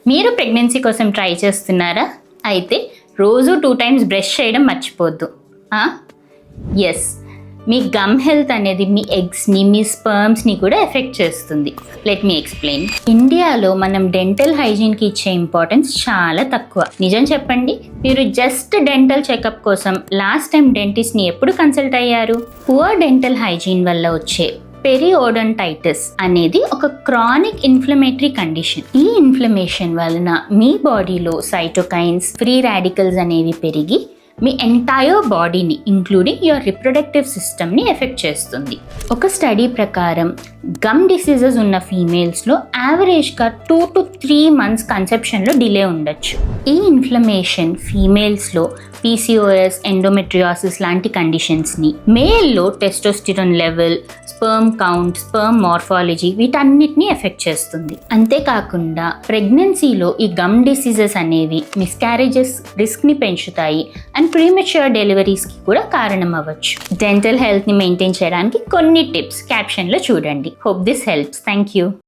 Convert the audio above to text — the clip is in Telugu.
మీరు ప్రెగ్నెన్సీ కోసం ట్రై చేస్తున్నారా? అయితే రోజు 2 టైమ్స్ బ్రష్ చేయడం మర్చిపోద్దు. ఎస్, మీ గమ్ హెల్త్ అనేది మీ ఎగ్స్ని, మీ స్పర్మ్స్ని కూడా ఎఫెక్ట్ చేస్తుంది. Let me explain. ఇండియాలో మనం డెంటల్ హైజీన్కి ఇచ్చే ఇంపార్టెన్స్ చాలా తక్కువ. నిజం చెప్పండి, మీరు జస్ట్ డెంటల్ చెకప్ కోసం లాస్ట్ టైం డెంటిస్ట్ని ఎప్పుడు కన్సల్ట్ అయ్యారు? పువర్ డెంటల్ హైజీన్ వల్ల వచ్చే పెరియోడోంటైటిస్ అనేది ఒక క్రానిక్ ఇన్ఫ్లమేటరీ కండిషన్. ఈ ఇన్ఫ్లమేషన్ వలన మీ బాడీలో సైటోకైన్స్, ఫ్రీ రాడికల్స్ అనేవి పెరిగి మీ ఎంటైర్ బాడీని ఇంక్లూడింగ్ యువర్ రిప్రొడక్టివ్ సిస్టమ్ని ఎఫెక్ట్ చేస్తుంది. ఒక స్టడీ ప్రకారం గమ్ డిసీజెస్ ఉన్న ఫీమేల్స్లో యావరేజ్గా 2 to 3 months కన్సెప్షన్లో డిలే ఉండొచ్చు. ఈ ఇన్ఫ్లమేషన్ ఫీమేల్స్లో PCOS, ఎండోమెట్రియాసిస్ లాంటి కండిషన్స్ని, మేల్లో testosterone level, sperm count, sperm morphology వీటన్నిటిని ఎఫెక్ట్ చేస్తుంది. అంతేకాకుండా ప్రెగ్నెన్సీలో ఈ గమ్ డిసీజెస్ అనేవి మిస్క్యారేజెస్ రిస్క్ని పెంచుతాయి అండ్ ప్రీమెచ్యూర్ డెలివరీస్కి కూడా కారణం అవ్వచ్చు. డెంటల్ హెల్త్ని మెయింటైన్ చేయడానికి కొన్ని టిప్స్ క్యాప్షన్లో చూడండి. Hope this helps. Thank you.